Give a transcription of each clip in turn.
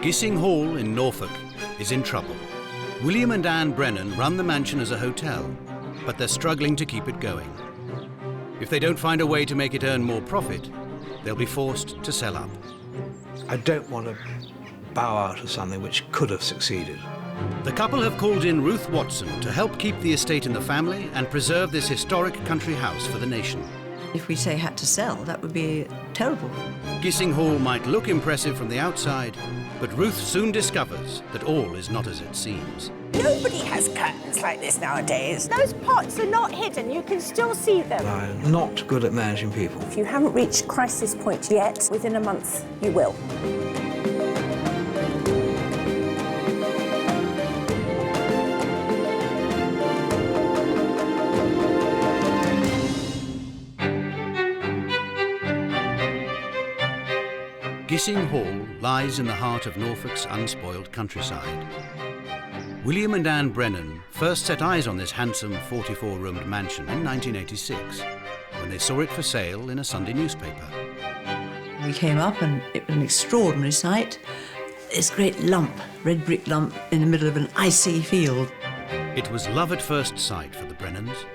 Gissing Hall in Norfolk is in trouble. William and Anne Brennan run the mansion as a hotel, but they're struggling to keep it going. If they don't find a way to make it earn more profit, they'll be forced to sell up. I don't want to bow out of something which could have succeeded. The couple have called in Ruth Watson to help keep the estate in the family and preserve this historic country house for the nation. If we say had to sell, that would be terrible. Gissing Hall might look impressive from the outside, but Ruth soon discovers that all is not as it seems. Nobody has curtains like this nowadays. Those pots are not hidden, you can still see them. I'm not good at managing people. If you haven't reached crisis point yet, within a month you will. Gissing Hall lies in the heart of Norfolk's unspoiled countryside. William and Anne Brennan first set eyes on this handsome 44-roomed mansion in 1986, when they saw it for sale in a Sunday newspaper. We came up and it was an extraordinary sight. This great lump, red brick lump, in the middle of an icy field. It was love at first sight for the Brennans.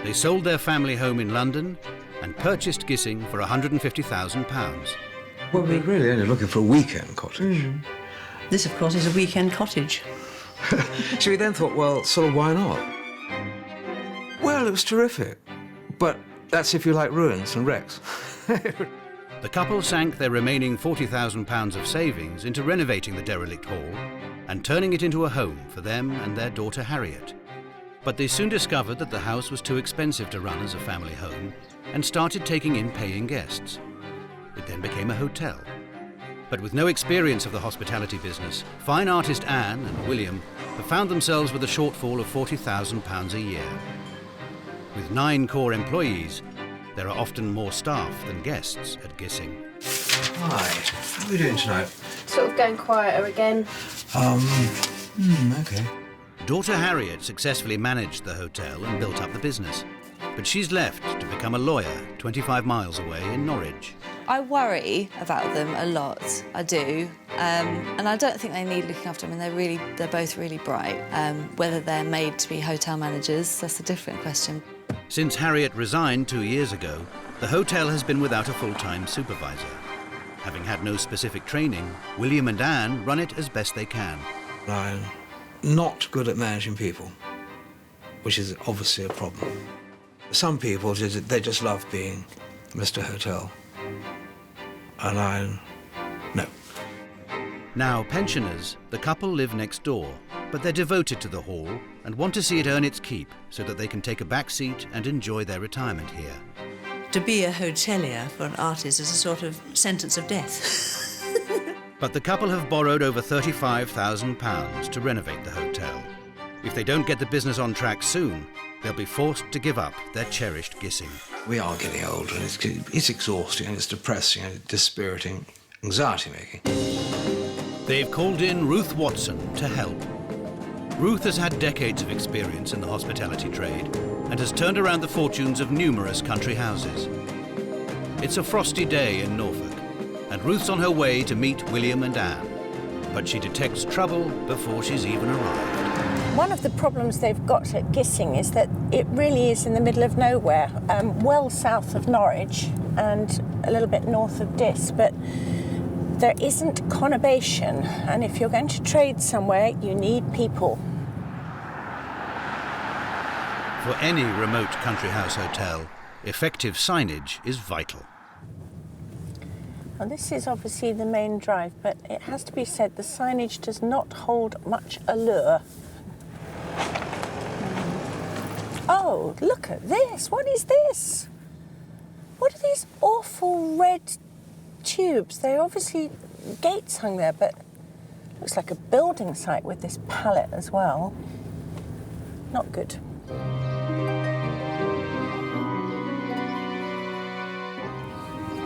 They sold their family home in London and purchased Gissing for £150,000. Well, we're really only looking for a weekend cottage. This, of course, is a weekend cottage. So we then thought, well, sort of why not? Well, it was terrific. But that's if you like ruins and wrecks. The couple sank their remaining £40,000 of savings into renovating the derelict hall and turning it into a home for them and their daughter Harriet. But they soon discovered that the house was too expensive to run as a family home and started taking in paying guests. It then became a hotel. But with no experience of the hospitality business, fine artist Anne and William have found themselves with a shortfall of £40,000 a year. With 9 core employees, there are often more staff than guests at Gissing. Hi, how are we doing tonight? Sort of going quieter again. Okay. Daughter Harriet successfully managed the hotel and built up the business. But she's left to become a lawyer 25 miles away in Norwich. I worry about them a lot, I do, and I don't think they need looking after. I mean, they're both really bright. Whether they're made to be hotel managers, that's a different question. Since Harriet resigned 2 years ago, the hotel has been without a full-time supervisor. Having had no specific training, William and Anne run it as best they can. I'm not good at managing people, which is obviously a problem. Some people, they just love being Mr. Hotel. And no. Now pensioners, the couple live next door, but they're devoted to the hall and want to see it earn its keep so that they can take a back seat and enjoy their retirement here. To be a hotelier for an artist is a sort of sentence of death. But the couple have borrowed over £35,000 to renovate the hotel. If they don't get the business on track soon, they'll be forced to give up their cherished Gissing. We are getting older, and it's exhausting, and it's depressing, and dispiriting, anxiety-making. They've called in Ruth Watson to help. Ruth has had decades of experience in the hospitality trade and has turned around the fortunes of numerous country houses. It's a frosty day in Norfolk, and Ruth's on her way to meet William and Anne. But she detects trouble before she's even arrived. One of the problems they've got at Gissing is that it really is in the middle of nowhere, well south of Norwich and a little bit north of Diss, but there isn't conurbation, and if you're going to trade somewhere, you need people. For any remote country house hotel, effective signage is vital. Well, this is obviously the main drive, but it has to be said the signage does not hold much allure. Oh, look at this. What is this? What are these awful red tubes? They're obviously gates hung there, but looks like a building site with this pallet as well. Not good.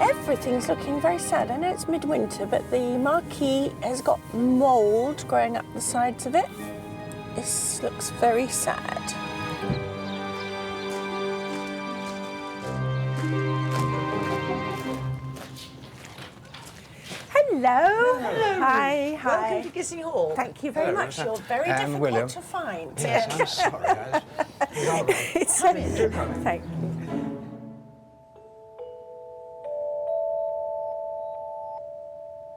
Everything's looking very sad. I know it's midwinter, but the marquee has got mould growing up the sides of it. This looks very sad. Hello. Hi. Welcome to Gissing Hall. Thank you very much. You're very difficult William. to find. Yes, I'm sorry, guys. Thank you.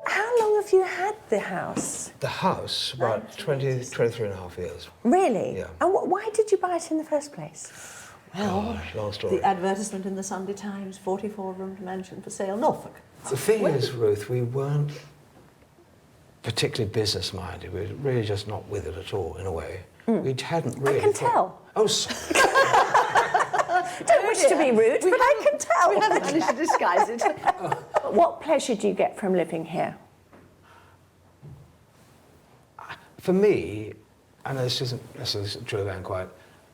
How long have you had the house? The house, about 23 and a half years. Really? Yeah. And why did you buy it in the first place? Well, Long story. the advertisement in the Sunday Times, 44-roomed mansion for sale, Norfolk. The thing is, Ruth, we weren't particularly business-minded. We were really just not with it at all, in a way. We hadn't really... I can tell. Oh, sorry. Don't wish to be rude, but I can tell. We haven't managed to disguise it. What pleasure do you get from living here? For me, and this isn't necessarily true of Anne quite,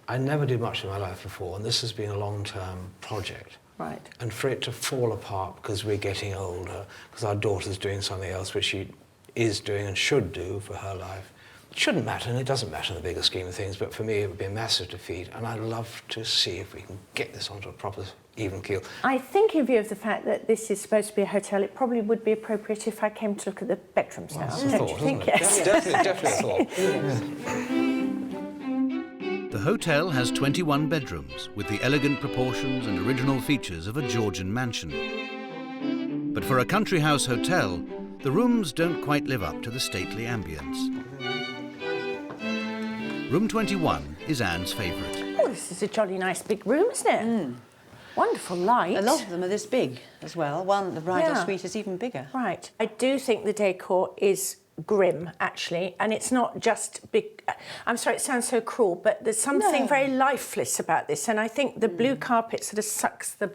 I never did much in my life before, and this has been a long-term project. Right. And for it to fall apart because we're getting older, because our daughter's doing something else which she is doing and should do for her life, it shouldn't matter, and it doesn't matter in the bigger scheme of things, but for me it would be a massive defeat, and I'd love to see if we can get this onto a proper even keel. I think in view of the fact that this is supposed to be a hotel, it probably would be appropriate if I came to look at the bedrooms now. That's a Don't thought, you isn't think? it? Yes. Definitely a thought. The hotel has 21 bedrooms with the elegant proportions and original features of a Georgian mansion. But for a country house hotel, the rooms don't quite live up to the stately ambience. Room 21 is Anne's favourite. Oh, this is a jolly nice big room, isn't it? Wonderful light. A lot of them are this big as well. The bridal Yeah. suite is even bigger. Right. I do think the decor is grim, actually, and it's not just big. I'm sorry, it sounds so cruel, but there's something very lifeless about this, and I think the blue carpet sort of sucks the.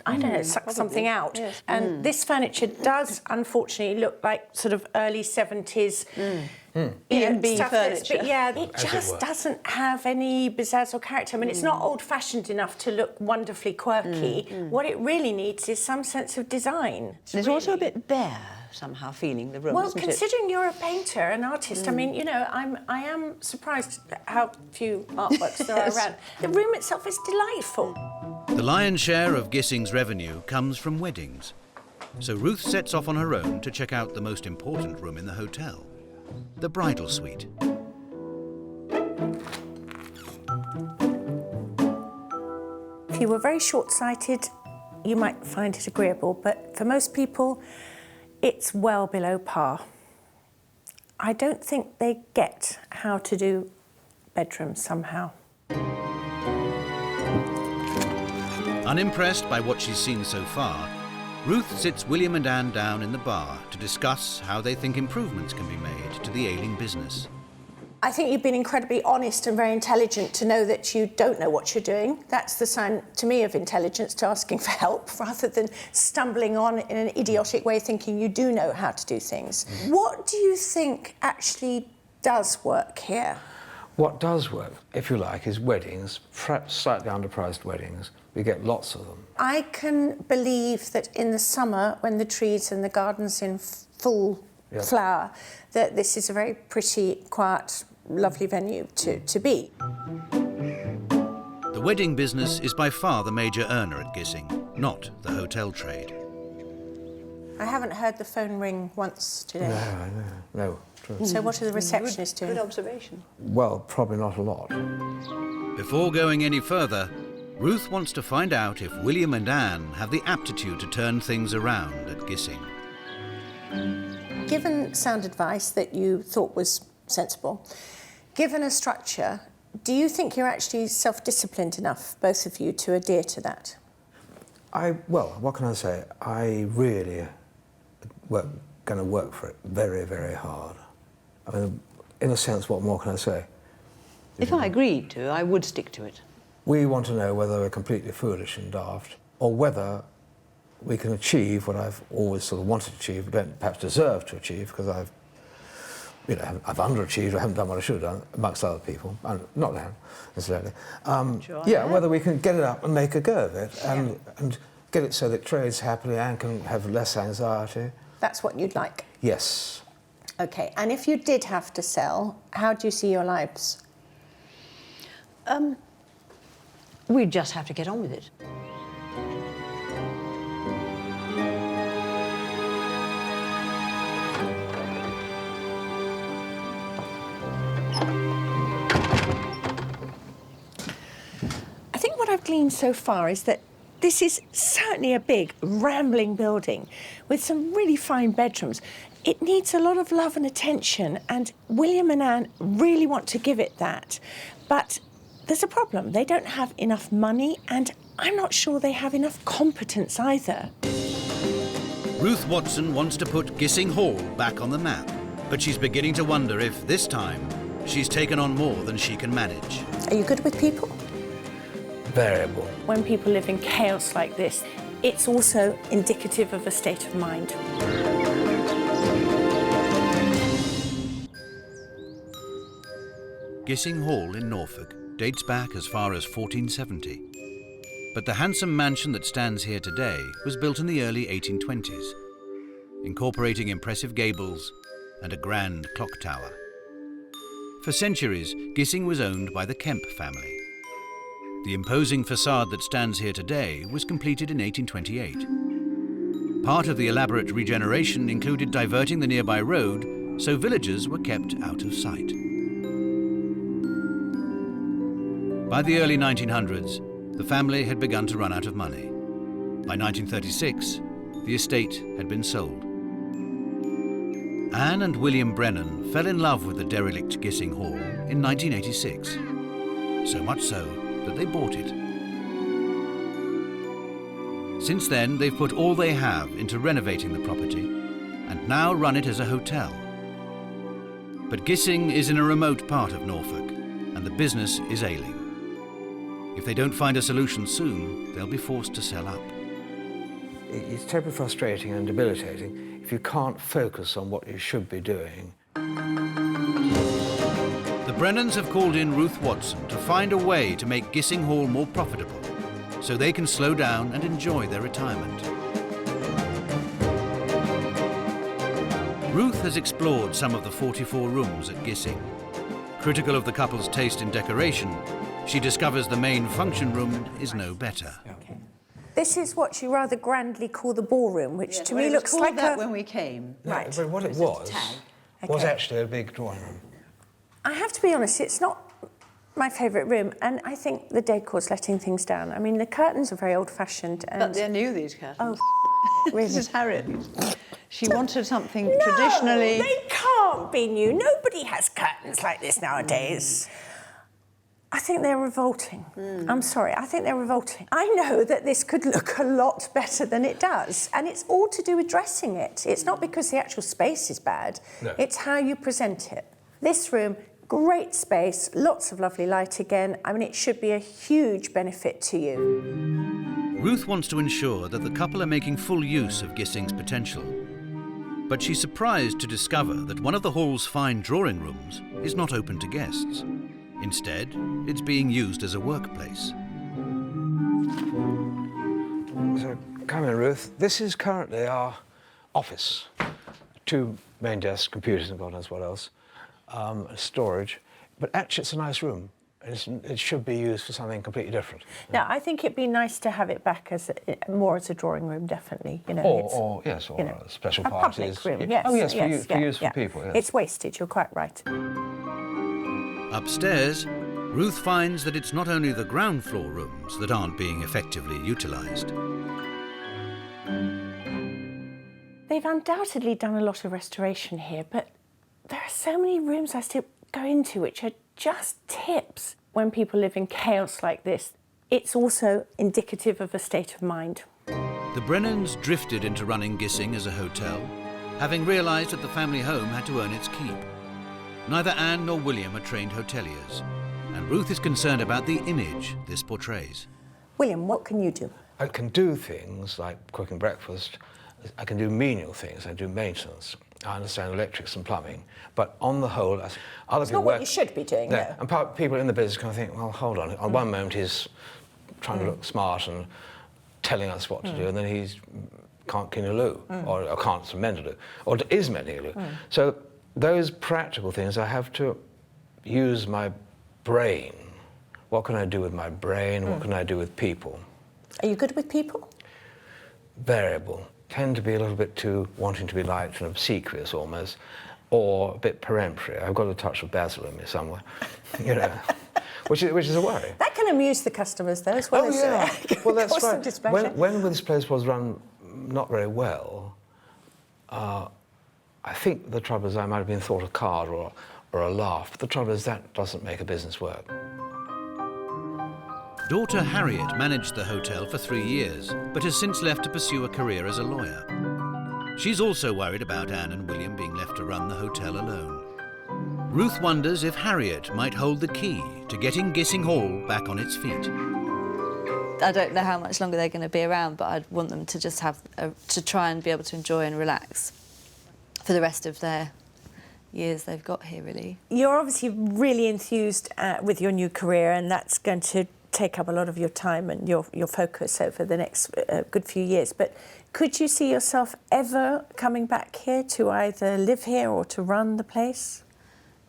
I don't know, it sucks something out. Yes. And this furniture does, unfortunately, look like sort of early 70s. B&B stuff that's- furniture. But yeah, it As it just were. doesn't have any pizzazz or character. I mean, it's not old-fashioned enough to look wonderfully quirky. What it really needs is some sense of design. And it's also a bit bare, somehow, feeling the room, Well, isn't considering you're a painter, an artist, I mean, you know, I am surprised at how few artworks there are around. The room itself is delightful. The lion's share of Gissing's revenue comes from weddings. So Ruth sets off on her own to check out the most important room in the hotel, the bridal suite. If you were very short-sighted, you might find it agreeable, but for most people, it's well below par. I don't think they get how to do bedrooms somehow. Unimpressed by what she's seen so far, Ruth sits William and Anne down in the bar to discuss how they think improvements can be made to the ailing business. I think you've been incredibly honest and very intelligent to know that you don't know what you're doing. That's the sign, to me, of intelligence, to asking for help, rather than stumbling on in an idiotic way thinking you do know how to do things. What do you think actually does work here? What does work, if you like, is weddings, perhaps slightly underpriced weddings. We get lots of them. I can believe that in the summer, when the trees and the garden's in full flower, that this is a very pretty, quiet, lovely venue to be. The wedding business is by far the major earner at Gissing, not the hotel trade. I haven't heard the phone ring once today. No, true. So what are the receptionists doing? Good observation. Well, probably not a lot. Before going any further, Ruth wants to find out if William and Anne have the aptitude to turn things around at Gissing. Given sound advice that you thought was sensible, given a structure, do you think you're actually self-disciplined enough, both of you, to adhere to that? Well, what can I say? I really going to work for it very, very hard. I mean, in a sense, what more can I say? If I agreed to, I would stick to it. We want to know whether we're completely foolish and daft, or whether we can achieve what I've always sort of wanted to achieve, but perhaps deserve to achieve, because I've underachieved, I haven't done what I should have done, amongst other people, and not Anne, necessarily. Whether we can get it up and make a go of it, and get it so that trades happily and can have less anxiety. That's what you'd like? Yes. OK, and if you did have to sell, how do you see your lives? We'd just have to get on with it. what I've gleaned so far is that this is certainly a big, rambling building with some really fine bedrooms. It needs a lot of love and attention, and William and Anne really want to give it that. But there's a problem. They don't have enough money, and I'm not sure they have enough competence either. Ruth Watson wants to put Gissing Hall back on the map, but she's beginning to wonder if, this time, she's taken on more than she can manage. Are you good with people? Variable. When people live in chaos like this, it's also indicative of a state of mind. Gissing Hall in Norfolk dates back as far as 1470. But the handsome mansion that stands here today was built in the early 1820s, incorporating impressive gables and a grand clock tower. For centuries, Gissing was owned by the Kemp family. The imposing facade that stands here today was completed in 1828. Part of the elaborate regeneration included diverting the nearby road so villagers were kept out of sight. By the early 1900s, the family had begun to run out of money. By 1936, the estate had been sold. Anne and William Brennan fell in love with the derelict Gissing Hall in 1986. So much so that they bought it. Since then, they've put all they have into renovating the property and now run it as a hotel. But Gissing is in a remote part of Norfolk and the business is ailing. If they don't find a solution soon, they'll be forced to sell up. It's terribly frustrating and debilitating if you can't focus on what you should be doing. The Brennans have called in Ruth Watson to find a way to make Gissing Hall more profitable so they can slow down and enjoy their retirement. Ruth has explored some of the 44 rooms at Gissing. Critical of the couple's taste in decoration, she discovers the main function room is no better. Okay. This is what you rather grandly call the ballroom, which to me looks like that a... when we came. No, Right. but what it was actually a big drawing room. I have to be honest, it's not my favourite room, and I think the decor's letting things down. I mean, the curtains are very old-fashioned and... But they're new, these curtains. Oh, really? This is Harriet. She wanted something No, traditionally... they can't be new. Nobody has curtains like this nowadays. I think they're revolting. I'm sorry, I think they're revolting. I know that this could look a lot better than it does, and it's all to do with dressing it. It's not because the actual space is bad, No. It's how you present it. This room, great space, lots of lovely light again. I mean, it should be a huge benefit to you. Ruth wants to ensure that the couple are making full use of Gissing's potential. But she's surprised to discover that one of the hall's fine drawing rooms is not open to guests. Instead, it's being used as a workplace. So, come in, Ruth. This is currently our office. 2 main desks, computers and God knows what else, storage. But actually, it's a nice room. It should be used for something completely different. Now, I think it'd be nice to have it back as more as a drawing room, definitely. You know, Or you know, special a parties. public room. Yes. Oh yes, yes, for use for people. Yes. It's wasted. You're quite right. Upstairs, Ruth finds that it's not only the ground floor rooms that aren't being effectively utilised. They've undoubtedly done a lot of restoration here, but there are so many rooms I still go into which are just tips. When people live in chaos like this, it's also indicative of a state of mind. The Brennans drifted into running Gissing as a hotel, having realised that the family home had to earn its keep. Neither Anne nor William are trained hoteliers, and Ruth is concerned about the image this portrays. William, what can you do? I can do things like cooking breakfast. I can do menial things. I do maintenance. I understand electrics and plumbing. But on the whole, other people It's not what you should be doing, no. And people in the business kind of think, well, hold on. On one moment, he's trying to look smart and telling us what to do, and then he's can't clean a loo, or can't mend a loo, or is mending a loo. So those practical things, I have to use my brain. What can I do with my brain? What can I do with people? Are you good with people? Variable. Tend to be a little bit too wanting to be liked and obsequious almost, or a bit peremptory. I've got a touch of Basil in me somewhere, you know. which is a worry. That can amuse the customers, though, as well as Well, that's cause some right. displeasure. When this place was run not very well, I think the trouble is I might have been thought a card or a laugh. But the trouble is that doesn't make a business work. Daughter Harriet managed the hotel for 3 years, but has since left to pursue a career as a lawyer. She's also worried about Anne and William being left to run the hotel alone. Ruth wonders if Harriet might hold the key to getting Gissing Hall back on its feet. I don't know how much longer they're going to be around, but I'd want them to just to try and be able to enjoy and relax for the rest of their years they've got here, really. You're obviously really enthused with your new career, and that's going to take up a lot of your time and your focus over the next good few years. But could you see yourself ever coming back here to either live here or to run the place?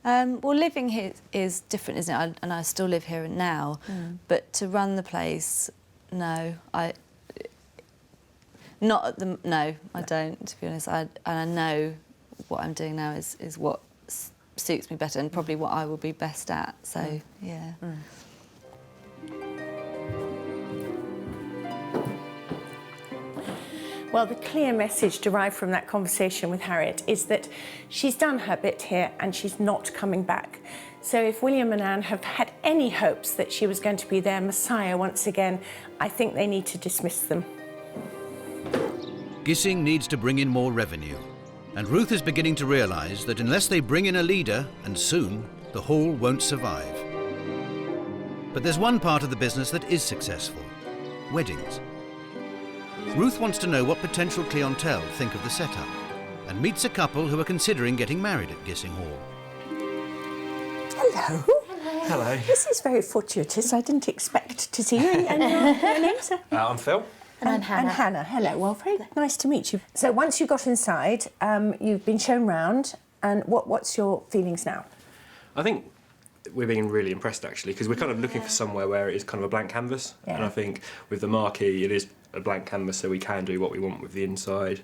Well, living here is different, isn't it? And I still live here now. But to run the place, no. I don't, to be honest. And I know what I'm doing now is what suits me better and probably what I will be best at. So, yeah. Well, the clear message derived from that conversation with Harriet is that she's done her bit here and she's not coming back. So if William and Anne have had any hopes that she was going to be their messiah once again, I think they need to dismiss them. Gissing needs to bring in more revenue, and Ruth is beginning to realise that unless they bring in a leader, and soon, the hall won't survive. But there's one part of the business that is successful: weddings. Ruth wants to know what potential clientele think of the setup, and meets a couple who are considering getting married at Gissing Hall. Hello. Hello. This is very fortuitous. I didn't expect to see you. And your name, sir? I'm Phil. And I'm Hannah. And Hannah. Hello. Well, very nice to meet you. So once you got inside, you've been shown round, and what's your feelings now? I think we're being really impressed, actually, because we're kind of looking for somewhere where it is kind of a blank canvas. Yeah. And I think with the marquee, it is a blank canvas, so we can do what we want with the inside.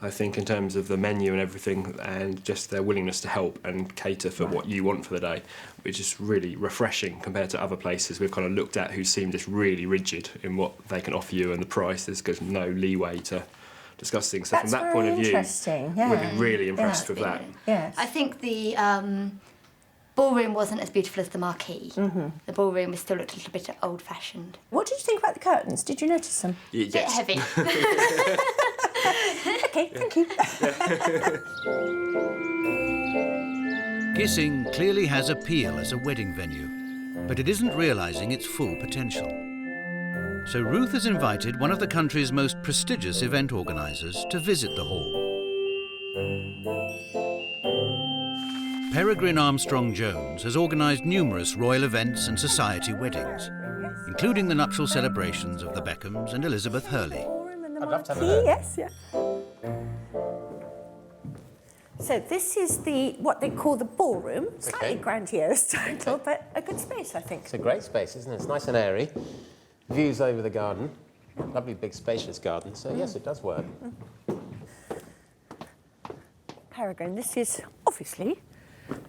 I think in terms of the menu and everything, and just their willingness to help and cater for what you want for the day, which is really refreshing compared to other places we've kind of looked at who seem just really rigid in what they can offer you and the price. There's no leeway to discuss things. So That's from that point of view, interesting. Yeah. we've been really impressed with that. Yes. I think the ballroom wasn't as beautiful as the marquee. The ballroom still looked a little bit old-fashioned. What did you think about the curtains? Did you notice them? Bit heavy. OK, thank you. Gissing clearly has appeal as a wedding venue, but it isn't realising its full potential. So Ruth has invited one of the country's most prestigious event organisers to visit the hall. Peregrine Armstrong-Jones has organised numerous royal events and society weddings, including the nuptial celebrations of the Beckhams and Elizabeth Hurley. I'd love to have a yes, yeah. So this is what they call the ballroom. Slightly grandiose title, but a good space, I think. It's a great space, isn't it? It's nice and airy. Views over the garden. Lovely big spacious garden. So yes, it does work. Peregrine, this is obviously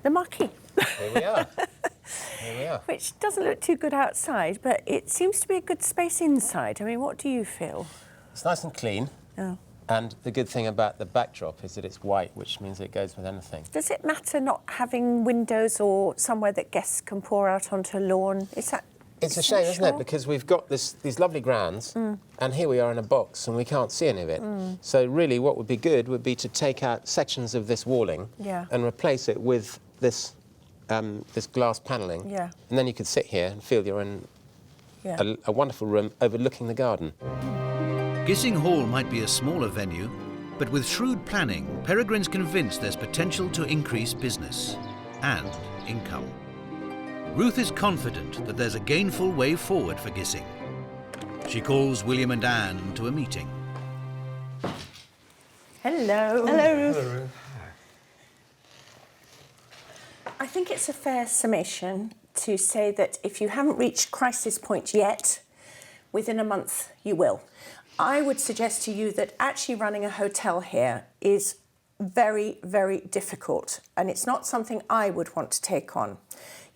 the marquee. Here we are. Here we are. Which doesn't look too good outside, but it seems to be a good space inside. I mean, what do you feel? It's nice and clean. Oh. And the good thing about the backdrop is that it's white, which means it goes with anything. Does it matter not having windows or somewhere that guests can pour out onto a lawn? Is that It's a shame, isn't it? Because we've got these lovely grounds, and here we are in a box, and we can't see any of it. So really, what would be good would be to take out sections of this walling and replace it with this this glass panelling. Yeah. And then you could sit here and feel you're in a wonderful room overlooking the garden. Gissing Hall might be a smaller venue, but with shrewd planning, Peregrine's convinced there's potential to increase business and income. Ruth is confident that there's a gainful way forward for Gissing. She calls William and Anne to a meeting. Hello. Hello, Ruth. Hello, Ruth. I think it's a fair summation to say that if you haven't reached crisis point yet, within a month you will. I would suggest to you that actually running a hotel here is very, very difficult, and it's not something I would want to take on.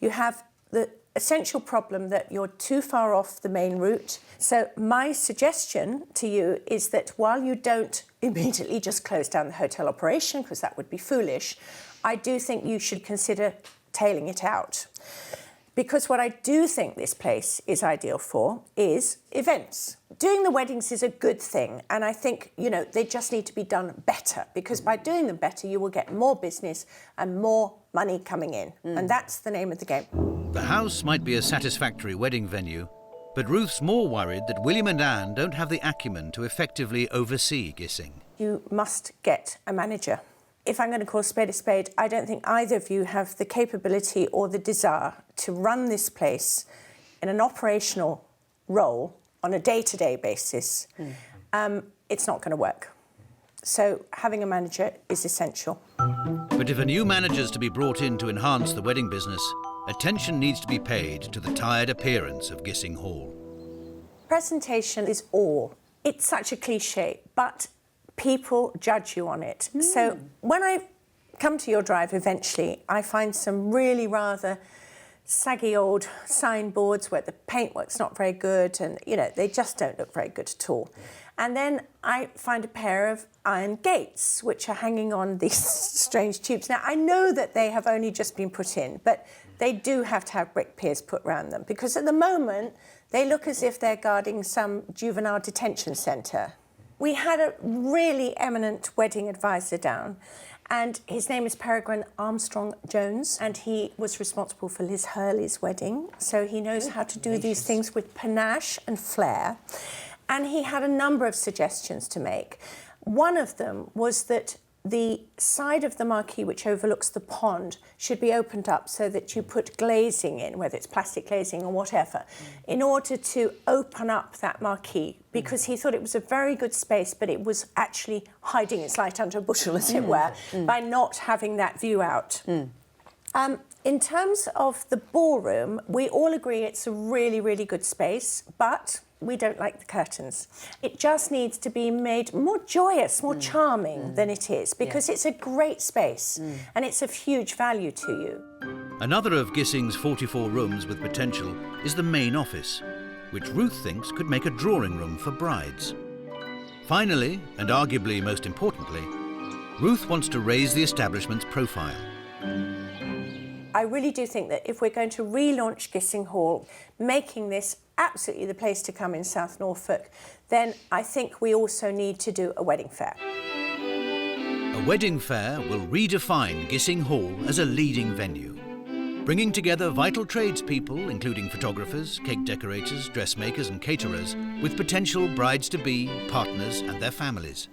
You have the essential problem that you're too far off the main route. So my suggestion to you is that while you don't immediately just close down the hotel operation, because that would be foolish, I do think you should consider tailing it out. Because what I do think this place is ideal for is events. Doing the weddings is a good thing, and I think, you know, they just need to be done better, because by doing them better, you will get more business and more money coming in. And that's the name of the game. The house might be a satisfactory wedding venue, but Ruth's more worried that William and Anne don't have the acumen to effectively oversee Gissing. You must get a manager. If I'm going to call a spade, I don't think either of you have the capability or the desire to run this place in an operational role on a day-to-day basis. It's not going to work. So having a manager is essential. But if a new manager's to be brought in to enhance the wedding business, attention needs to be paid to the tired appearance of Gissing Hall. Presentation is all. It's such a cliche, but people judge you on it. So when I come to your drive eventually, I find some really rather saggy old signboards where the paintwork's not very good and, you know, they just don't look very good at all. And then I find a pair of iron gates which are hanging on these strange tubes. Now, I know that they have only just been put in, but they do have to have brick piers put around them, because at the moment they look as if they're guarding some juvenile detention centre. We had a really eminent wedding advisor down, and his name is Peregrine Armstrong-Jones, and he was responsible for Liz Hurley's wedding, so he knows how to do these things with panache and flair. And he had a number of suggestions to make. One of them was that the side of the marquee which overlooks the pond should be opened up so that you put glazing in, whether it's plastic glazing or whatever, in order to open up that marquee, because he thought it was a very good space, but it was actually hiding its light under a bushel, as it were, by not having that view out. In terms of the ballroom, we all agree it's a really, really good space, but we don't like the curtains. It just needs to be made more joyous, more charming than it is, because it's a great space and it's of huge value to you. Another of Gissing's 44 rooms with potential is the main office, which Ruth thinks could make a drawing room for brides. Finally, and arguably most importantly, Ruth wants to raise the establishment's profile. I really do think that if we're going to relaunch Gissing Hall, making this absolutely the place to come in South Norfolk, then I think we also need to do a wedding fair. A wedding fair will redefine Gissing Hall as a leading venue, bringing together vital tradespeople, including photographers, cake decorators, dressmakers and caterers, with potential brides-to-be, partners and their families.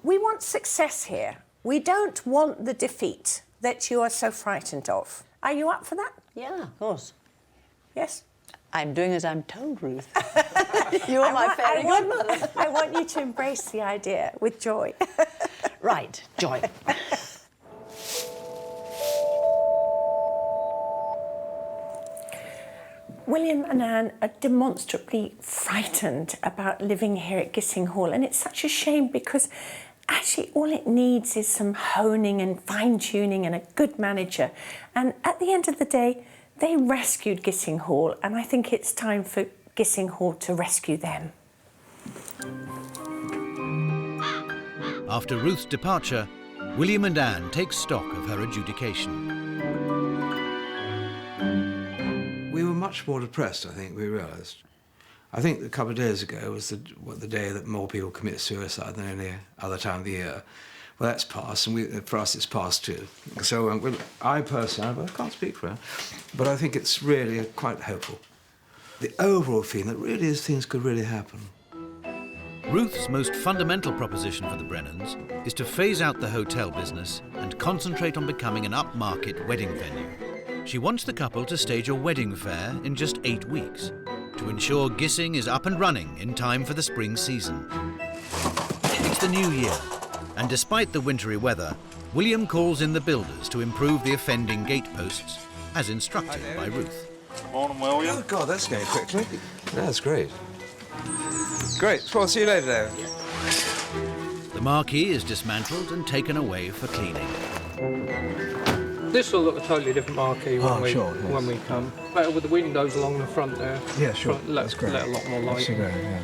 We want success here. We don't want the defeat that you are so frightened of. Are you up for that? Yeah, of course. Yes? I'm doing as I'm told, Ruth. You are my fairy godmother. I want you to embrace the idea with joy. Right, joy. William and Anne are demonstrably frightened about living here at Gissing Hall, and it's such a shame because actually all it needs is some honing and fine-tuning and a good manager. And at the end of the day, they rescued Gissing Hall, and I think it's time for Gissing Hall to rescue them. After Ruth's departure, William and Anne take stock of her adjudication. We were much more depressed, I think, we realised. I think a couple of days ago was the day that more people commit suicide than any other time of the year. Well, that's passed, and for us it's passed too. So I personally, I can't speak for her, but I think it's really quite hopeful. The overall feeling that really is things could really happen. Ruth's most fundamental proposition for the Brennans is to phase out the hotel business and concentrate on becoming an upmarket wedding venue. She wants the couple to stage a wedding fair in just 8 weeks to ensure Gissing is up and running in time for the spring season. It's the new year, and despite the wintry weather, William calls in the builders to improve the offending gate posts, as instructed by Ruth. Morning, William. Oh, God, that's going quickly. That's great. Great. Well, see you later, David. The marquee is dismantled and taken away for cleaning. This will look a totally different marquee when yes. we come. Better with the windows along the front there. Yeah, sure. Let a lot more light. That's great, yeah.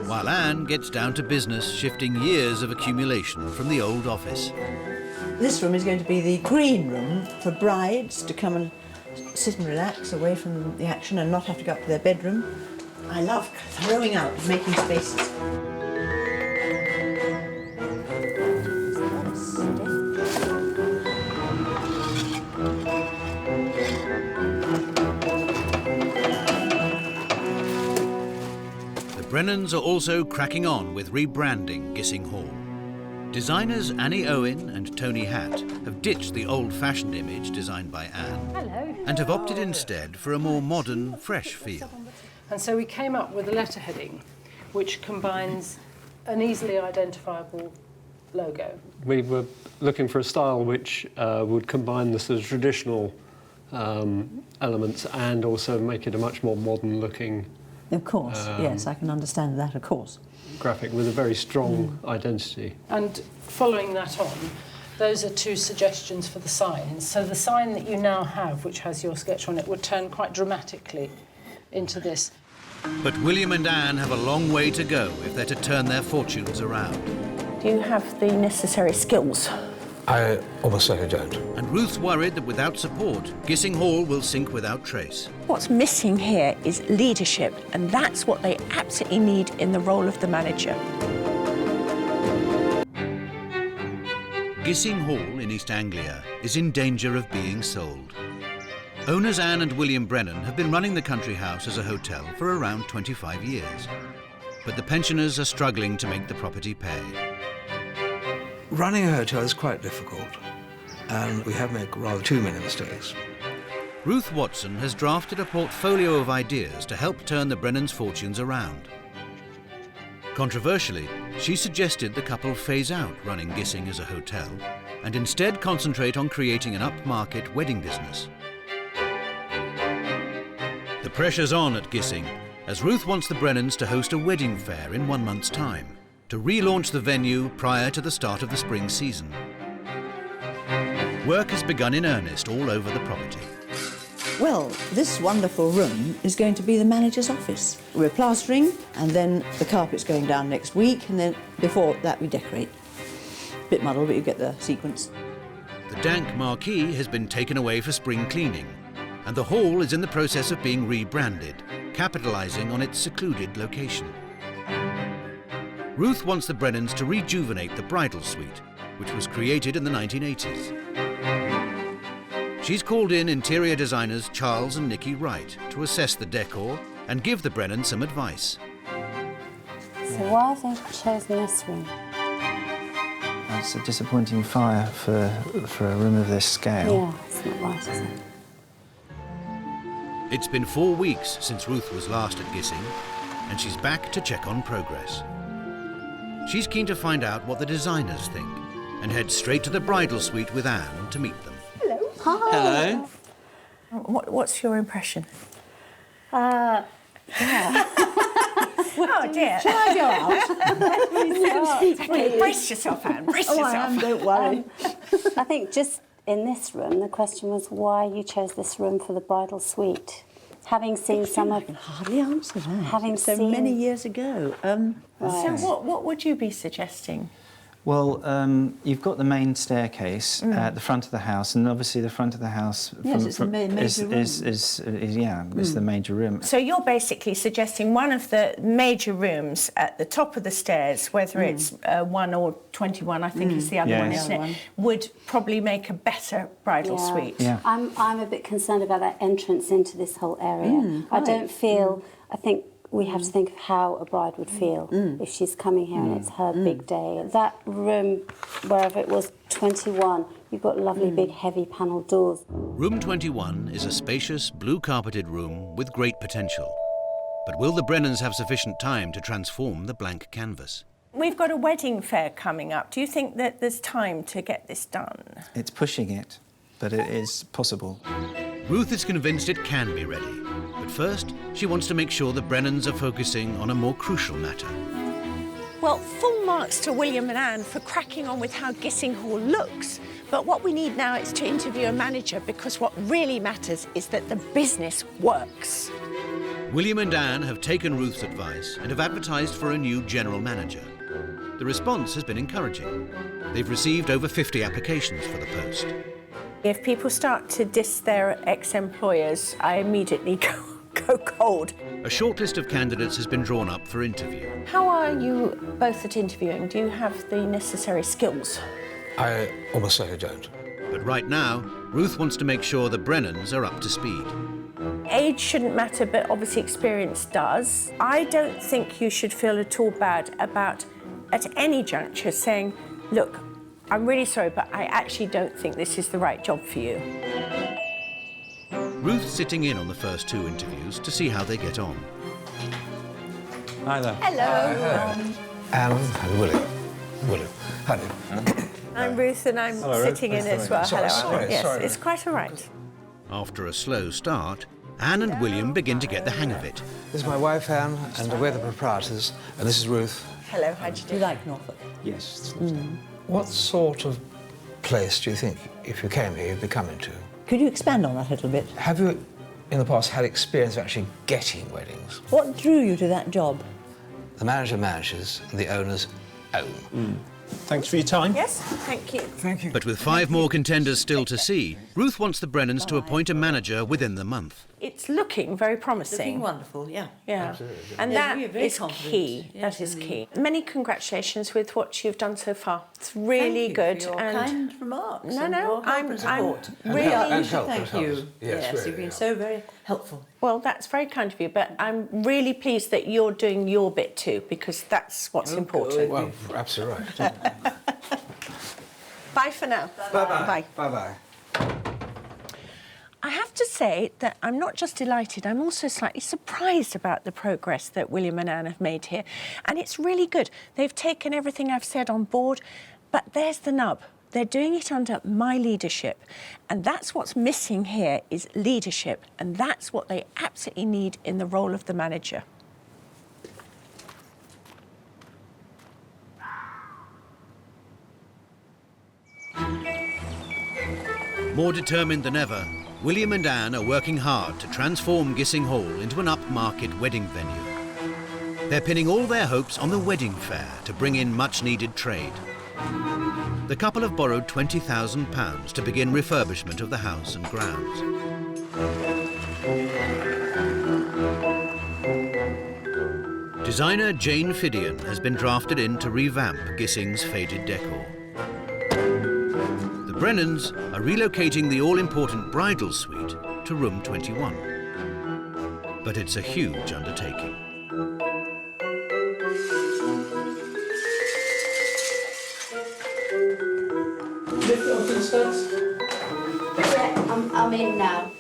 While Anne gets down to business, shifting years of accumulation from the old office. This room is going to be the green room for brides to come and sit and relax away from the action and not have to go up to their bedroom. I love throwing out, making spaces. The Brennans are also cracking on with rebranding Gissing Hall. Designers Annie Owen and Tony Hatt have ditched the old-fashioned image designed by Anne and have opted instead for a more modern, fresh feel. And so we came up with a letterheading which combines an easily identifiable logo. We were looking for a style which would combine the sort of traditional elements and also make it a much more modern looking Of course, yes, I can understand that, of course. graphic with a very strong identity. And following that on, those are two suggestions for the signs. So the sign that you now have, which has your sketch on it, would turn quite dramatically into this. But William and Anne have a long way to go if they're to turn their fortunes around. Do you have the necessary skills? I almost certainly don't. And Ruth's worried that without support, Gissing Hall will sink without trace. What's missing here is leadership, and that's what they absolutely need in the role of the manager. Gissing Hall in East Anglia is in danger of being sold. Owners Anne and William Brennan have been running the country house as a hotel for around 25 years. But the pensioners are struggling to make the property pay. Running a hotel is quite difficult, and we have made rather too many mistakes. Ruth Watson has drafted a portfolio of ideas to help turn the Brennans' fortunes around. Controversially, she suggested the couple phase out running Gissing as a hotel and instead concentrate on creating an upmarket wedding business. The pressure's on at Gissing, as Ruth wants the Brennans to host a wedding fair in 1 month's time, to relaunch the venue prior to the start of the spring season. Work has begun in earnest all over the property. Well, this wonderful room is going to be the manager's office. We're plastering, and then the carpet's going down next week, and then before that we decorate. Bit muddled, but you get the sequence. The dank marquee has been taken away for spring cleaning, and the hall is in the process of being rebranded, capitalising on its secluded location. Ruth wants the Brennans to rejuvenate the bridal suite, which was created in the 1980s. She's called in interior designers Charles and Nikki Wright to assess the decor and give the Brennans some advice. So why have they chosen this room? It's a disappointing fire for a room of this scale. Yeah, it's not right, is it? It's been 4 weeks since Ruth was last at Gissing, and she's back to check on progress. She's keen to find out what the designers think and head straight to the bridal suite with Anne to meet them. Hello. Hi. Hello. What's your impression? Yeah. Oh dear. Shall I go out? Okay, brace yourself, Anne. Brace Oh, yourself. I am, don't worry. I think just in this room, the question was why you chose this room for the bridal suite. Having seen some of... I can hardly answer that. Having so seen... many years ago. So what would you be suggesting? Well, you've got the main staircase at the front of the house, and obviously the front of the house it's the major room. is the major room. So you're basically suggesting one of the major rooms at the top of the stairs, whether it's 1 or 21, I think is the other one, isn't it? Would probably make a better bridal suite. Yeah. I'm a bit concerned about that entrance into this whole area. I don't feel... I think we have to think of how a bride would feel if she's coming here and it's her big day. That room, wherever it was, 21, you've got lovely big heavy panelled doors. Room 21 is a spacious, blue-carpeted room with great potential. But will the Brennans have sufficient time to transform the blank canvas? We've got a wedding fair coming up. Do you think that there's time to get this done? It's pushing it, but it is possible. Ruth is convinced it can be ready. But first, she wants to make sure the Brennans are focusing on a more crucial matter. Well, full marks to William and Anne for cracking on with how Gissing Hall looks. But what we need now is to interview a manager, because what really matters is that the business works. William and Anne have taken Ruth's advice and have advertised for a new general manager. The response has been encouraging. They've received over 50 applications for the post. If people start to diss their ex-employers, I immediately go cold. A short list of candidates has been drawn up for interview. How are you both at interviewing? Do you have the necessary skills? I almost certainly don't. But right now, Ruth wants to make sure the Brennans are up to speed. Age shouldn't matter, but obviously experience does. I don't think you should feel at all bad about, at any juncture, saying, look, I'm really sorry, but I actually don't think this is the right job for you. Ruth's sitting in on the first 2 interviews to see how they get on. Hi there. Hello. Alan and William. Hello. I'm Ruth, and I'm sitting in as well. Sorry, Hello, Alan. Yes, sorry. it's quite all right. After a slow start, Anne and William begin to get the hang of it. This is my wife, Anne, and we're the proprietors, and this is Ruth. Hello, how do you do? You like Norfolk? Yes. What sort of place do you think, if you came here, you'd be coming to? Could you expand on that a little bit? Have you, in the past, had experience of actually getting weddings? What drew you to that job? The manager manages, and the owners own. Thanks for your time. Yes, thank you. Thank you. But with 5 more contenders still to see, Ruth wants the Brennans to appoint a manager within the month. It's looking very promising. Looking wonderful, yeah. Yeah, Absolutely. and Yes, that we are very is confident. key. Yes, That is indeed. key. Many congratulations with what you've done so far. It's really Thank good. you for your and kind remarks. No, and no, your help I'm and support. really. And help, Thank and you. help. Yes, really, you've been yeah. so very helpful. Well, that's very kind of you, but I'm really pleased that you're doing your bit too, because that's what's important. Well, absolutely right. Bye for now. Bye-bye. Bye. Bye-bye. I have to say that I'm not just delighted, I'm also slightly surprised about the progress that William and Anne have made here. And it's really good. They've taken everything I've said on board, but there's the nub. They're doing it under my leadership. And that's what's missing here is leadership. And that's what they absolutely need in the role of the manager. More determined than ever, William and Anne are working hard to transform Gissing Hall into an upmarket wedding venue. They're pinning all their hopes on the wedding fair to bring in much-needed trade. The couple have borrowed £20,000 to begin refurbishment of the house and grounds. Designer Jane Fidian has been drafted in to revamp Gissing's faded decor. The Brennans are relocating the all-important bridal suite to room 21. But it's a huge undertaking. Yeah, I'm in now.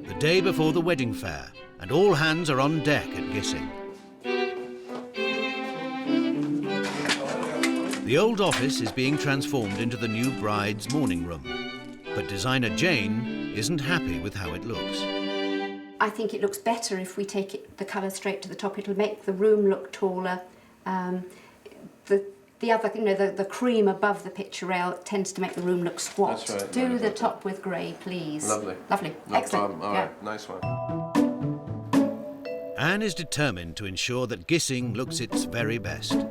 The day before the wedding fair, and all hands are on deck at Gissing. The old office is being transformed into the new bride's morning room, but designer Jane isn't happy with how it looks. I think it looks better if we take the colour straight to the top. It'll make the room look taller. The other, the cream above the picture rail tends to make the room look squat. That's right. Do the top with grey, please. Lovely. Lovely. No Excellent. problem. All right, nice one. Anne is determined to ensure that Gissing looks its very best.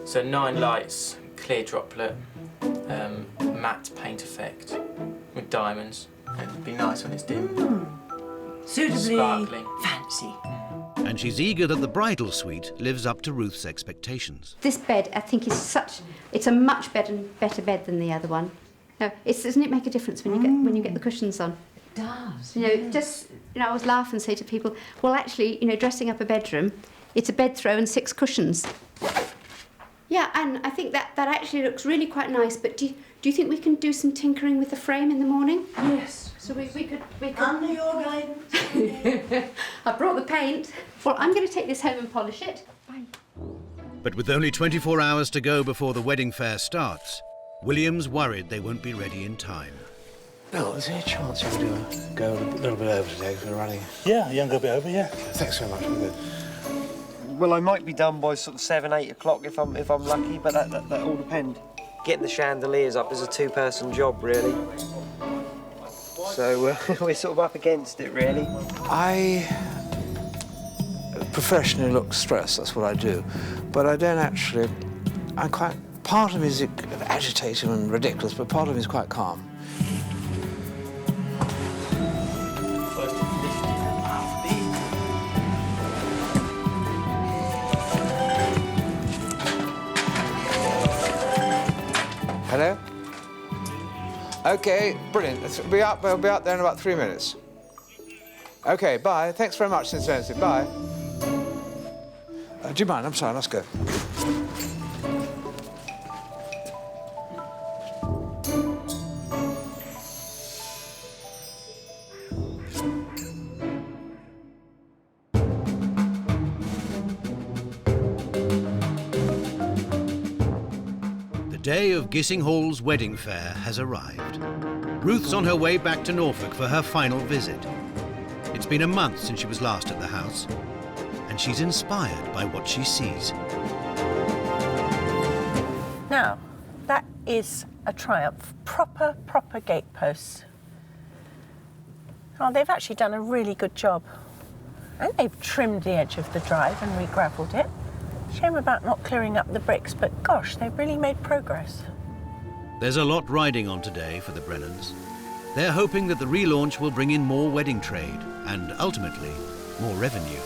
So 9 lights, clear droplet, matte paint effect with diamonds. It'd be nice when it's dim. Suitably Sparkling. fancy. And she's eager that the bridal suite lives up to Ruth's expectations. This bed, I think, it's a much better bed than the other one. No, doesn't it make a difference when you get the cushions on? It does. I always laugh and say to people, well, actually, dressing up a bedroom, it's a bed throw and 6 cushions. Yeah, and I think that actually looks really quite nice, but do you think we can do some tinkering with the frame in the morning? Yes. So we could... Under your guidance. I brought the paint. Well, I'm going to take this home and polish it. Bye. But with only 24 hours to go before the wedding fair starts, William's worried they won't be ready in time. Bill, is there a chance you could go a little bit over today because we're running? Yeah, a young bit over, yeah. Thanks so much. We're good. Well, I might be done by sort of 7, 8 o'clock if I'm lucky, but that all depends. Getting the chandeliers up is a 2-person job, really. So we're sort of up against it, really. I professionally look stressed, that's what I do. But I don't actually... Part of me is agitated and ridiculous, but part of me is quite calm. Hello? OK, brilliant. We'll be out there in about 3 minutes. OK, bye. Thanks very much, sincerely. Bye. Do you mind? I'm sorry, let's go. The day of Gissing Hall's wedding fair has arrived. Ruth's on her way back to Norfolk for her final visit. It's been a month since she was last at the house, and she's inspired by what she sees. Now, that is a triumph. Proper gateposts. Oh, they've actually done a really good job. And they've trimmed the edge of the drive and re-gravelled it. Shame about not clearing up the bricks, but gosh, they've really made progress. There's a lot riding on today for the Brennans. They're hoping that the relaunch will bring in more wedding trade and, ultimately, more revenue.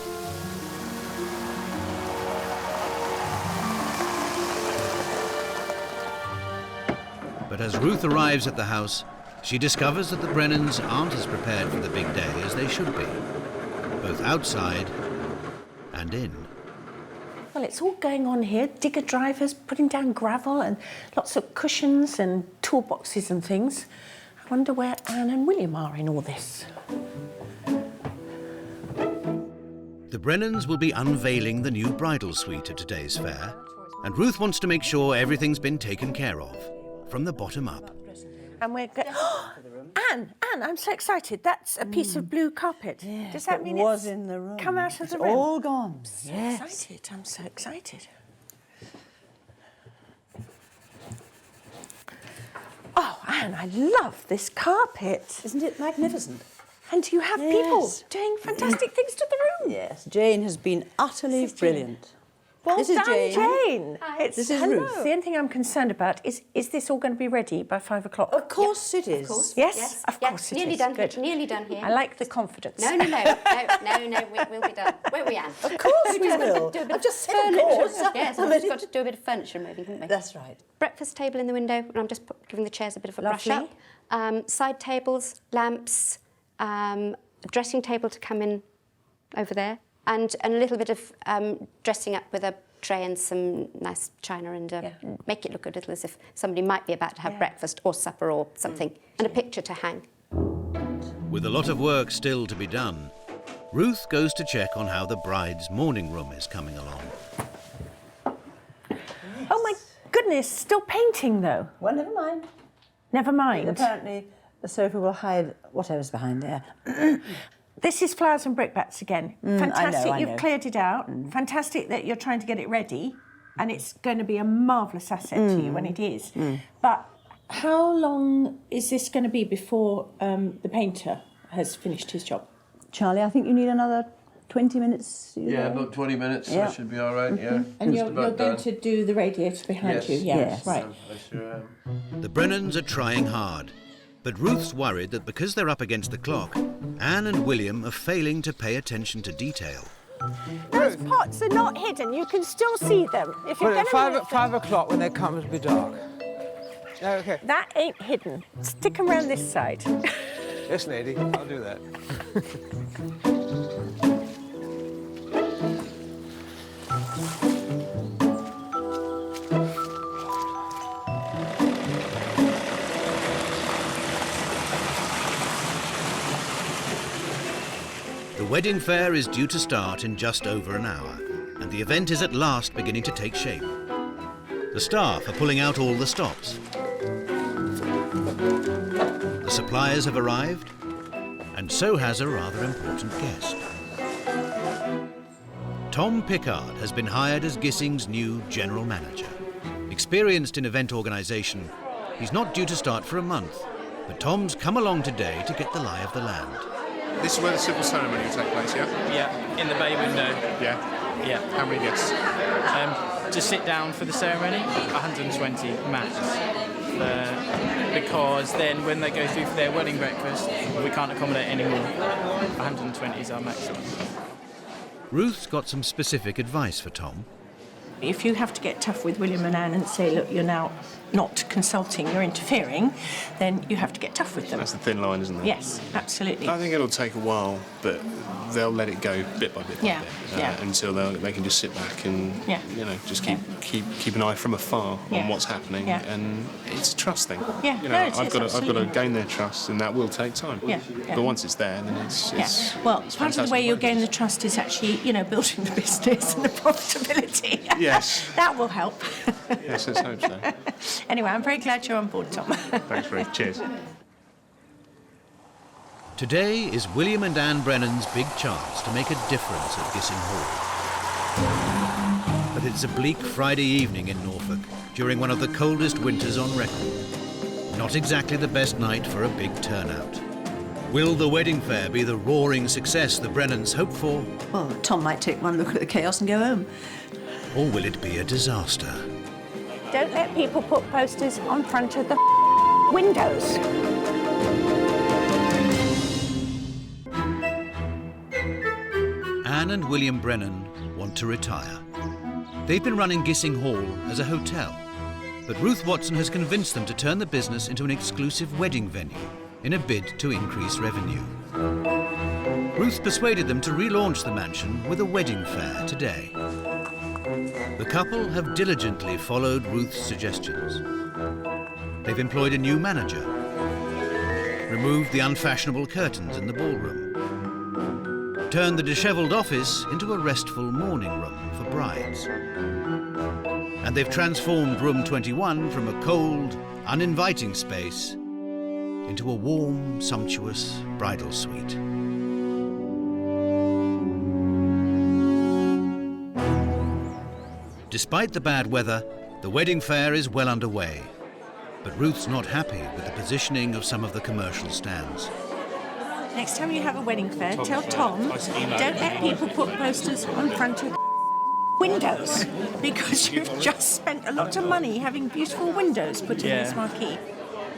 But as Ruth arrives at the house, she discovers that the Brennans aren't as prepared for the big day as they should be, both outside and in. Well, it's all going on here. Digger drivers putting down gravel and lots of cushions and toolboxes and things. I wonder where Anne and William are in all this. The Brennans will be unveiling the new bridal suite at today's fair, and Ruth wants to make sure everything's been taken care of, from the bottom up. And we're going... Anne, I'm so excited. That's a piece of blue carpet. Yes, does that mean it was in the room. Come out of it's the room? all gone. I'm so excited. Oh, Anne, I love this carpet. Isn't it magnificent? And you have people doing fantastic things to the room. Yes, Jane has been utterly brilliant. Well this is done, Jane. It's, this is hello. Ruth. The only thing I'm concerned about is this all going to be ready by 5 o'clock? Of course it is. Of course. Yes? Of course it nearly is. done. Good. Nearly done here. I like the confidence. No, we'll be done. Where are we at? Of course we will. I've just said of course. Yes, we've just got to do a bit of furniture moving, haven't we? That's right. Breakfast table in the window, and I'm just giving the chairs a bit of a brush Lovely. up. Side tables, lamps, a dressing table to come in over there, and a little bit of dressing up with a tray and some nice china and make it look a little as if somebody might be about to have breakfast or supper or something, and a picture to hang. With a lot of work still to be done, Ruth goes to check on how the bride's morning room is coming along. Oh my goodness, still painting though. Well, never mind. Never mind. Apparently the sofa will hide whatever's behind there. This is flowers and brickbats again. Fantastic, I know. you've cleared it out. Fantastic that you're trying to get it ready, and it's going to be a marvellous asset to you when it is. But how long is this going to be before the painter has finished his job? Charlie, I think you need another 20 minutes. Yeah, about 20 minutes, so that should be all right, yeah. And Just you're about going done. to do the radiator behind you? Yes. Right. I sure am. The Brennans are trying hard, but Ruth's worried that because they're up against the clock, Anne and William are failing to pay attention to detail. Those pots are not hidden. You can still see them. If you're Well, going to 5 o'clock when they come, it'll be dark. OK. That ain't hidden. Stick 'em round this side. Yes, lady, I'll do that. The wedding fair is due to start in just over an hour, and the event is at last beginning to take shape. The staff are pulling out all the stops. The suppliers have arrived, and so has a rather important guest. Tom Pickard has been hired as Gissing's new general manager. Experienced in event organisation, he's not due to start for a month, but Tom's come along today to get the lie of the land. This is where the civil ceremony will take place, yeah? Yeah, in the bay window. Yeah? Yeah. How many guests? To sit down for the ceremony, 120 max. Because then when they go through for their wedding breakfast, we can't accommodate any more. 120 is our maximum. Ruth's got some specific advice for Tom. If you have to get tough with William and Anne and say, look, you're now not consulting, you're interfering, then you have to get tough with them. That's the thin line, isn't it? Yes, absolutely. I think it'll take a while, but they'll let it go bit by bit until they can just sit back and just keep an eye from afar on what's happening, and it's a trust thing. I've got to gain their trust, and that will take time. But once it's there, then it's well, part of the way you'll gain the trust is actually building the business and the profitability. Yes. That will help. Yes, let's hope so. Anyway, I'm very glad you're on board, Tom. Thanks, Ruth. Cheers. Today is William and Anne Brennan's big chance to make a difference at Gissing Hall. But it's a bleak Friday evening in Norfolk during one of the coldest winters on record. Not exactly the best night for a big turnout. Will the wedding fair be the roaring success the Brennans hope for? Well, Tom might take one look at the chaos and go home. Or will it be a disaster? Don't let people put posters on front of the windows. Anne and William Brennan want to retire. They've been running Gissing Hall as a hotel, but Ruth Watson has convinced them to turn the business into an exclusive wedding venue in a bid to increase revenue. Ruth persuaded them to relaunch the mansion with a wedding fair today. The couple have diligently followed Ruth's suggestions. They've employed a new manager, removed the unfashionable curtains in the ballroom, turned the dishevelled office into a restful morning room for brides. And they've transformed room 21 from a cold, uninviting space into a warm, sumptuous bridal suite. Despite the bad weather, the wedding fair is well underway. But Ruth's not happy with the positioning of some of the commercial stands. Next time you have a wedding fair, tell Tom, don't let people put posters on front of windows, because you've just spent a lot of money having beautiful windows put in this marquee.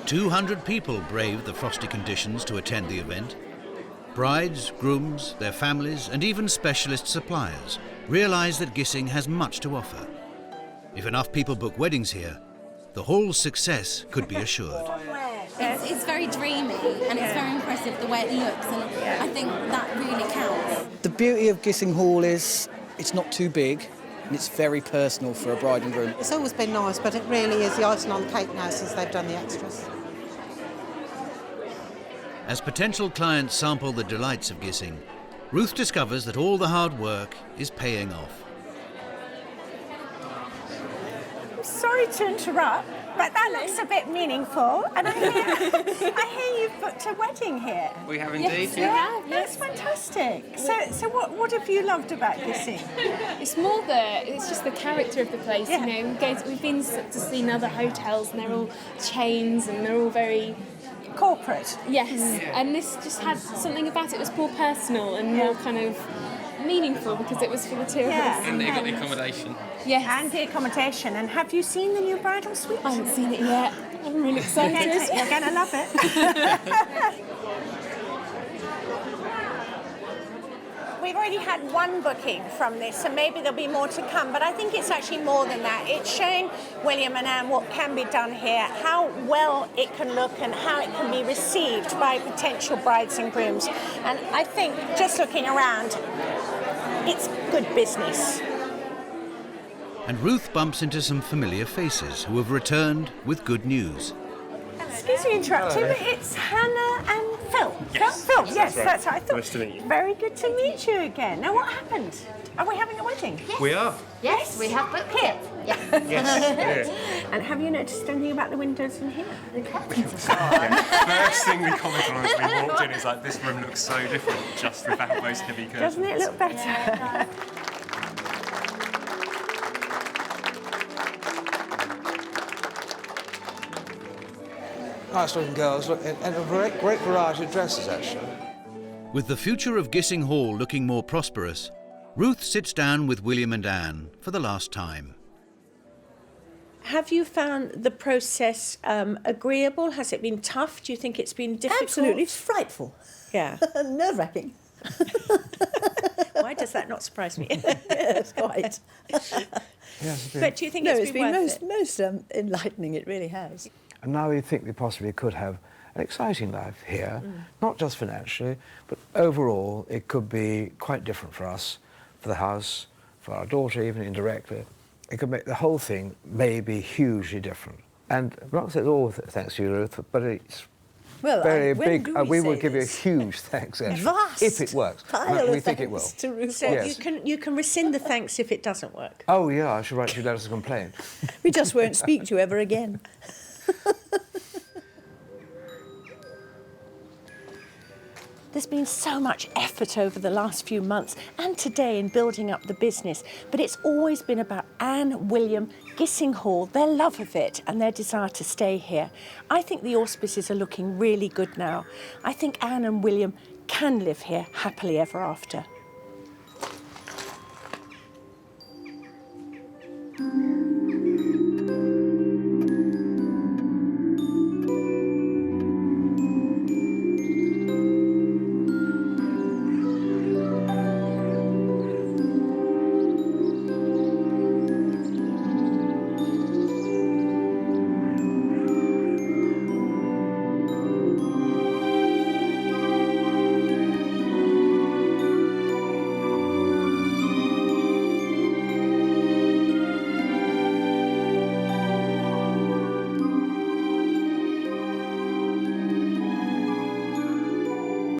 200 people braved the frosty conditions to attend the event. Brides, grooms, their families, and even specialist suppliers realise that Gissing has much to offer. If enough people book weddings here, the hall's success could be assured. It's very dreamy and it's very impressive the way it looks, and I think that really counts. The beauty of Gissing Hall is it's not too big and it's very personal for a bride and groom. It's always been nice, but it really is the icing on the cake now since they've done the extras. As potential clients sample the delights of Gissing, Ruth discovers that all the hard work is paying off. I'm sorry to interrupt, but that looks a bit meaningful. And I hear you've booked a wedding here. We have indeed. Yes, yeah. That's fantastic. So what have you loved about Gissing? It's it's just the character of the place. You know, we've been to see other hotels and they're all chains and they're all very corporate. Yes, and this just had something about it. It was more personal and more kind of meaningful because it was for the two of us. And they got the accommodation. Yes. And the accommodation. And have you seen the new bridal suite? I haven't seen it yet. I'm really excited. You're going to love it. We've already had one booking from this, and maybe there'll be more to come, but I think it's actually more than that. It's showing William and Anne what can be done here, how well it can look and how it can be received by potential brides and grooms. And I think, just looking around, it's good business. And Ruth bumps into some familiar faces who have returned with good news. Excuse me interrupting, but it's Hannah and Phil. Yes. Phil, yes, that's right. I thought. Nice to meet you. Very good to meet you again. Now, what happened? Are we having a wedding? Yes. We are. Yes, we have booked it. Yes. And have you noticed anything about the windows in here? The curtains are First thing we commented on as we walked in is like, this room looks so different just without those heavy curtains. Doesn't it look better? Nice looking girls, and a great variety of dresses, actually. With the future of Gissing Hall looking more prosperous, Ruth sits down with William and Anne for the last time. Have you found the process agreeable? Has it been tough? Do you think it's been difficult? Absolutely frightful. Yeah. Nerve-wracking. Why does that not surprise me? Yes, quite. Yes, but do you think it's been worth it? most enlightening, it really has. And now we think we possibly could have an exciting life here, not just financially, but overall it could be quite different for us, for the house, for our daughter, even indirectly. It could make the whole thing maybe hugely different. And I'm not saying all thanks to you, Ruth, but it's very big. We will give you a huge thanks, Vast if it works. We think it will. To Ruth. So yes. you can rescind the thanks if it doesn't work. Oh yeah, I should write you letters of complaint. We just won't speak to you ever again. There's been so much effort over the last few months and today in building up the business, but it's always been about Anne, William, Gissing Hall, their love of it and their desire to stay here. I think the auspices are looking really good now. I think Anne and William can live here happily ever after.